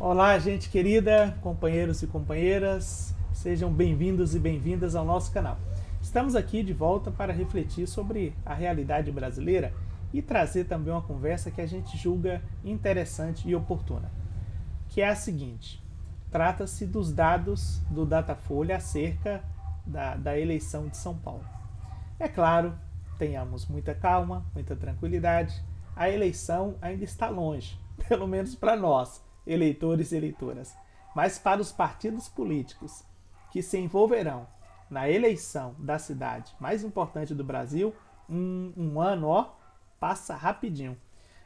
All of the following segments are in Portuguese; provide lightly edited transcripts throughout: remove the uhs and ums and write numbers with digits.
Olá, gente querida, companheiros e companheiras, sejam bem-vindos e bem-vindas ao nosso canal. Estamos aqui de volta para refletir sobre a realidade brasileira e trazer também uma conversa que a gente julga interessante e oportuna, que é a seguinte: trata-se dos dados do Datafolha acerca da eleição de São Paulo. É claro, tenhamos muita calma, muita tranquilidade, a eleição ainda está longe, pelo menos para nós, eleitores e eleitoras. Mas para os partidos políticos que se envolverão na eleição da cidade mais importante do Brasil, um ano, passa rapidinho.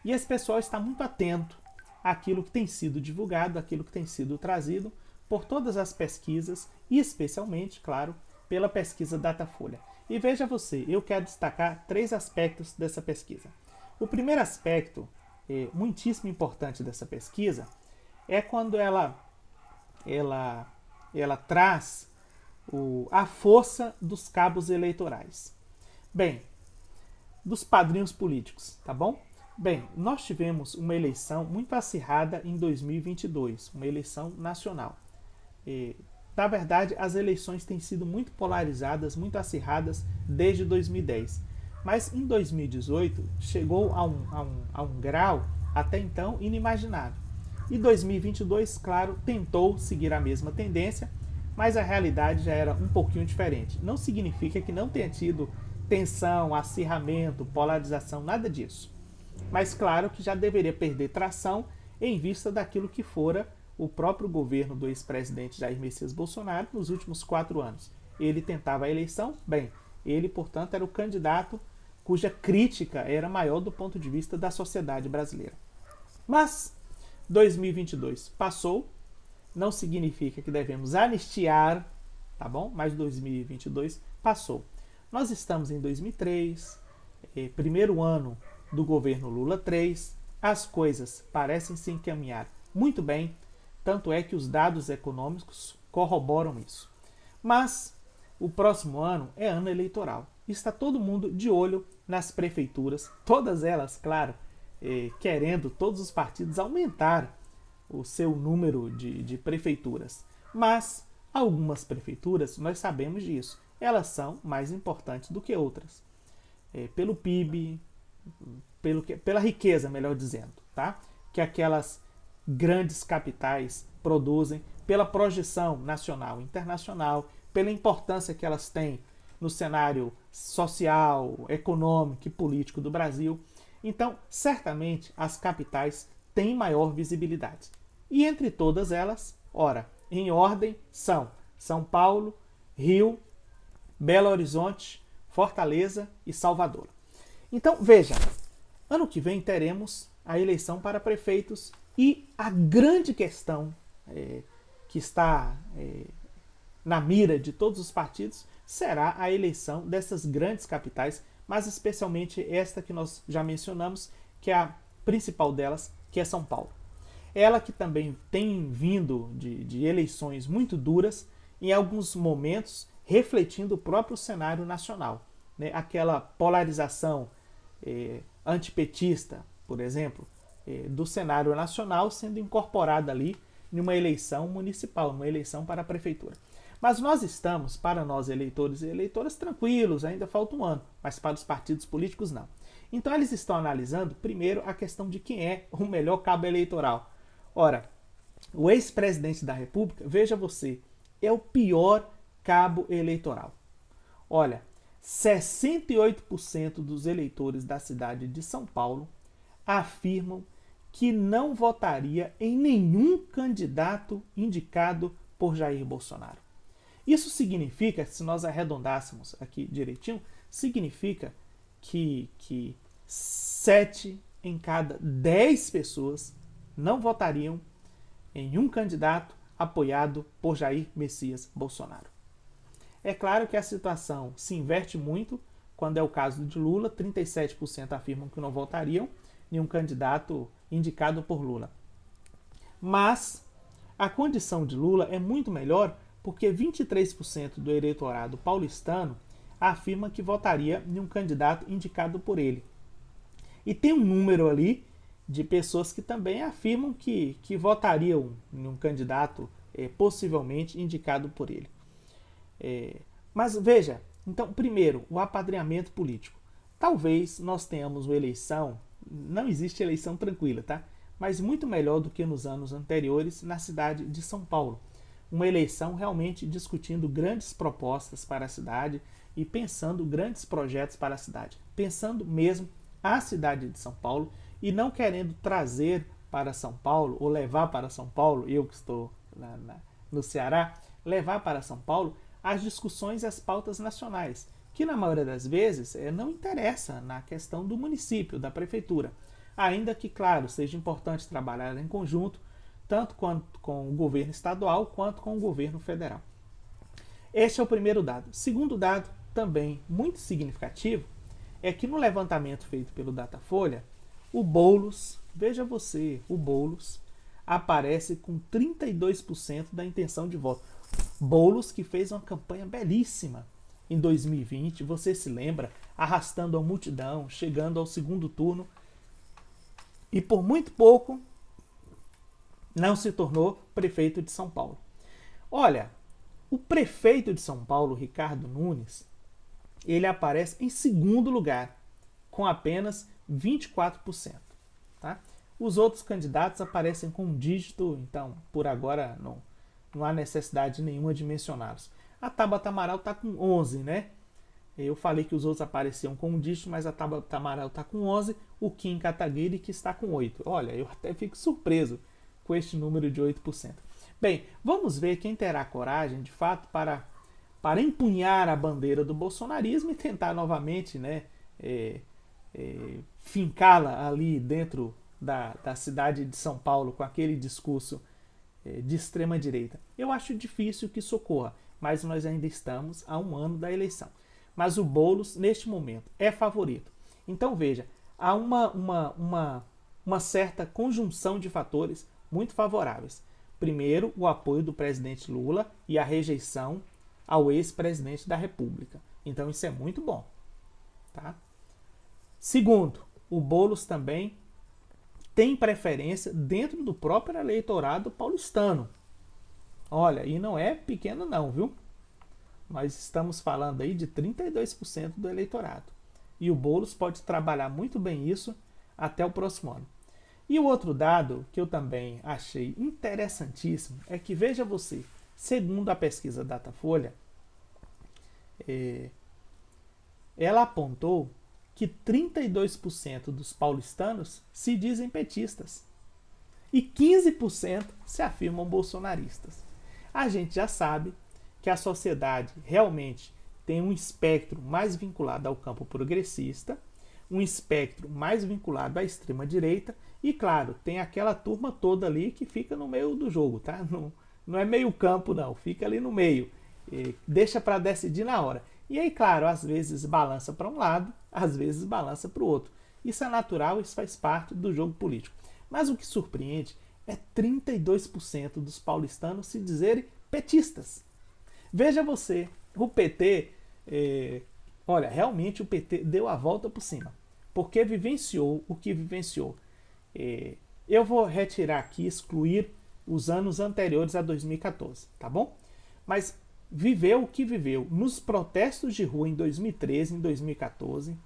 E esse pessoal está muito atento àquilo que tem sido divulgado, àquilo que tem sido trazido por todas as pesquisas e especialmente, claro, pela pesquisa Datafolha. E veja você, eu quero destacar 3 aspectos dessa pesquisa. O primeiro aspecto, muitíssimo importante dessa pesquisa, é quando ela traz a força dos cabos eleitorais. Bem, dos padrinhos políticos, tá bom? Bem, nós tivemos uma eleição muito acirrada em 2022, uma eleição nacional. Na verdade, as eleições têm sido muito polarizadas, muito acirradas desde 2010. Mas em 2018 chegou a um grau até então inimaginável. E 2022, claro, tentou seguir a mesma tendência, mas a realidade já era um pouquinho diferente. Não significa que não tenha tido tensão, acirramento, polarização, nada disso. Mas claro que já deveria perder tração em vista daquilo que fora o próprio governo do ex-presidente Jair Messias Bolsonaro nos últimos 4 anos. Ele tentava a eleição, bem, ele, portanto, era o candidato cuja crítica era maior do ponto de vista da sociedade brasileira. Mas 2022 passou, não significa que devemos anistiar, tá bom? Mas 2022 passou. Nós estamos em 2003, primeiro ano do governo Lula 3, as coisas parecem se encaminhar muito bem, tanto é que os dados econômicos corroboram isso. Mas o próximo ano é ano eleitoral. Está todo mundo de olho nas prefeituras, todas elas, claro, querendo todos os partidos aumentar o seu número de prefeituras. Mas algumas prefeituras, nós sabemos disso, elas são mais importantes do que outras. Pelo PIB, pela riqueza, melhor dizendo, tá? Que aquelas grandes capitais produzem, pela projeção nacional e internacional, pela importância que elas têm no cenário social, econômico e político do Brasil. Então, certamente, as capitais têm maior visibilidade. E entre todas elas, ora, em ordem, são São Paulo, Rio, Belo Horizonte, Fortaleza e Salvador. Então, veja, ano que vem teremos a eleição para prefeitos e a grande questão que está na mira de todos os partidos será a eleição dessas grandes capitais, mas especialmente esta que nós já mencionamos, que é a principal delas, que é São Paulo. Ela que também tem vindo de eleições muito duras, em alguns momentos refletindo o próprio cenário nacional. Né? Aquela polarização antipetista, por exemplo, do cenário nacional sendo incorporada ali em uma eleição municipal, uma eleição para a prefeitura. Mas nós estamos, para nós eleitores e eleitoras, tranquilos, ainda falta um ano, mas para os partidos políticos não. Então eles estão analisando, primeiro, a questão de quem é o melhor cabo eleitoral. Ora, o ex-presidente da República, veja você, é o pior cabo eleitoral. Olha, 68% dos eleitores da cidade de São Paulo afirmam que não votaria em nenhum candidato indicado por Jair Bolsonaro. Isso significa, se nós arredondássemos aqui direitinho, significa que 7 em cada 10 pessoas não votariam em um candidato apoiado por Jair Messias Bolsonaro. É claro que a situação se inverte muito quando é o caso de Lula, 37% afirmam que não votariam em um candidato indicado por Lula. Mas a condição de Lula é muito melhor porque 23% do eleitorado paulistano afirma que votaria em um candidato indicado por ele. E tem um número ali de pessoas que também afirmam que votariam em um candidato possivelmente indicado por ele. Mas veja, então, primeiro, o apadrinhamento político. Talvez nós tenhamos uma eleição, não existe eleição tranquila, tá? Mas muito melhor do que nos anos anteriores na cidade de São Paulo. Uma eleição realmente discutindo grandes propostas para a cidade e pensando grandes projetos para a cidade. Pensando mesmo a cidade de São Paulo e não querendo trazer para São Paulo ou levar para São Paulo, eu que estou no Ceará, levar para São Paulo as discussões e as pautas nacionais, que na maioria das vezes não interessa na questão do município, da prefeitura. Ainda que, claro, seja importante trabalhar em conjunto, tanto com o governo estadual quanto com o governo federal. Este é o primeiro dado. Segundo dado, também muito significativo, é que no levantamento feito pelo Datafolha, o Boulos, veja você, o Boulos aparece com 32% da intenção de voto. Boulos que fez uma campanha belíssima em 2020, você se lembra, arrastando a multidão, chegando ao segundo turno e por muito pouco não se tornou prefeito de São Paulo. Olha, o prefeito de São Paulo, Ricardo Nunes, ele aparece em segundo lugar, com apenas 24%. Tá? Os outros candidatos aparecem com um dígito, então, por agora, não há necessidade nenhuma de mencioná-los. A Tabata Amaral está com 11, né? Eu falei que os outros apareciam com um dígito, mas a Tabata Amaral está com 11, o Kim Kataguiri que está com 8. Olha, eu até fico surpreso com este número de 8%. Bem, vamos ver quem terá coragem, de fato, para empunhar a bandeira do bolsonarismo e tentar novamente, né, fincá-la ali dentro da cidade de São Paulo com aquele discurso de extrema direita. Eu acho difícil que isso ocorra, mas nós ainda estamos a um ano da eleição. Mas o Boulos, neste momento, é favorito. Então veja, há uma certa conjunção de fatores muito favoráveis. Primeiro, o apoio do presidente Lula e a rejeição ao ex-presidente da República. Então isso é muito bom. Tá? Segundo, o Boulos também tem preferência dentro do próprio eleitorado paulistano. Olha, e não é pequeno não, viu? Nós estamos falando aí de 32% do eleitorado. E o Boulos pode trabalhar muito bem isso até o próximo ano. E o outro dado que eu também achei interessantíssimo é que, veja você, segundo a pesquisa Datafolha, ela apontou que 32% dos paulistanos se dizem petistas e 15% se afirmam bolsonaristas. A gente já sabe que a sociedade realmente tem um espectro mais vinculado ao campo progressista, um espectro mais vinculado à extrema-direita e, claro, tem aquela turma toda ali que fica no meio do jogo, tá? Não é meio campo, não, fica ali no meio, deixa para decidir na hora. E aí, claro, às vezes balança para um lado, às vezes balança para o outro. Isso é natural, isso faz parte do jogo político. Mas o que surpreende é 32% dos paulistanos se dizerem petistas. Veja você, o PT, olha, realmente o PT deu a volta por cima, porque vivenciou o que vivenciou. Eu vou retirar aqui, excluir os anos anteriores a 2014, tá bom? Mas viveu o que viveu nos protestos de rua em 2013, em 2014.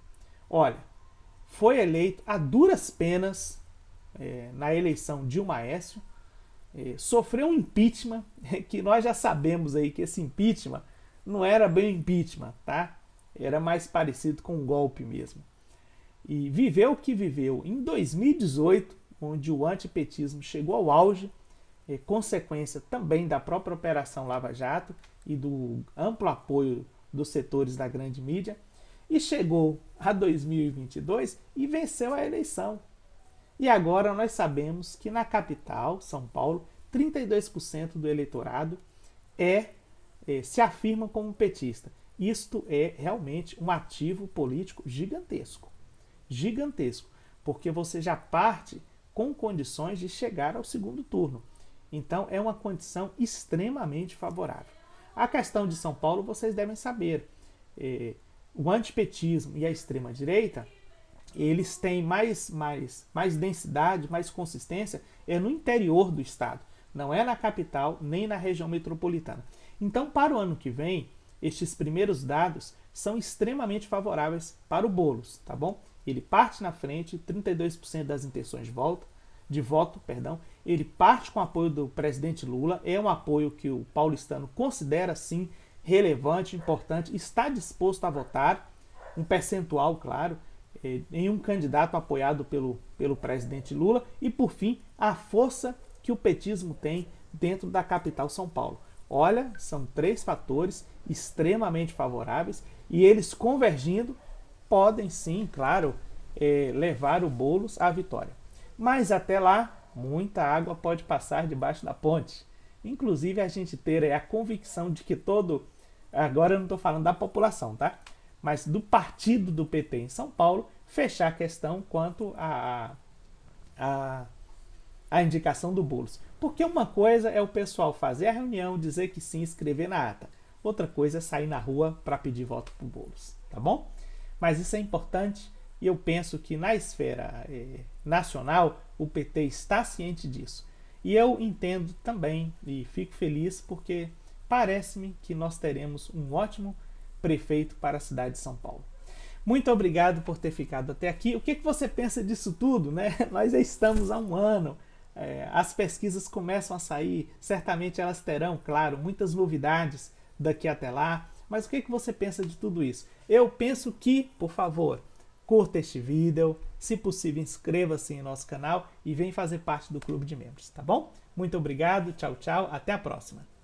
Olha, foi eleito a duras penas na eleição Dilma Aécio, sofreu um impeachment, que nós já sabemos aí que esse impeachment não era bem impeachment, tá? Era mais parecido com um golpe mesmo. E viveu o que viveu em 2018, onde o antipetismo chegou ao auge, consequência também da própria Operação Lava Jato e do amplo apoio dos setores da grande mídia, e chegou a 2022 e venceu a eleição. E agora nós sabemos que na capital, São Paulo, 32% do eleitorado se afirma como petista. Isto é realmente um ativo político gigantesco. Gigantesco, porque você já parte com condições de chegar ao segundo turno. Então é uma condição extremamente favorável. A questão de São Paulo vocês devem saber. O antipetismo e a extrema-direita eles têm mais densidade, mais consistência, é no interior do estado. Não é na capital, nem na região metropolitana. Então, para o ano que vem, estes primeiros dados são extremamente favoráveis para o Boulos, tá bom? Ele parte na frente, 32% das intenções de voto. Ele parte com o apoio do presidente Lula, é um apoio que o paulistano considera, sim, relevante, importante, está disposto a votar, um percentual, claro, em um candidato apoiado pelo presidente Lula. E, por fim, a força que o petismo tem dentro da capital São Paulo. Olha, são 3 fatores extremamente favoráveis e eles convergindo podem sim, claro, levar o Boulos à vitória. Mas até lá, muita água pode passar debaixo da ponte. Inclusive a gente ter a convicção de que agora eu não estou falando da população, tá? Mas do partido do PT em São Paulo, fechar a questão quanto a indicação do Boulos. Porque uma coisa é o pessoal fazer a reunião, dizer que sim, escrever na ata. Outra coisa é sair na rua para pedir voto para o Boulos, tá bom? Mas isso é importante e eu penso que na esfera nacional o PT está ciente disso. E eu entendo também e fico feliz porque parece-me que nós teremos um ótimo prefeito para a cidade de São Paulo. Muito obrigado por ter ficado até aqui. O que você pensa disso tudo, né? Nós já estamos há um ano. As pesquisas começam a sair, certamente elas terão, claro, muitas novidades daqui até lá, mas o que você pensa de tudo isso? Eu penso que, por favor, curta este vídeo, se possível inscreva-se em nosso canal e venha fazer parte do clube de membros, tá bom? Muito obrigado, tchau, tchau, até a próxima!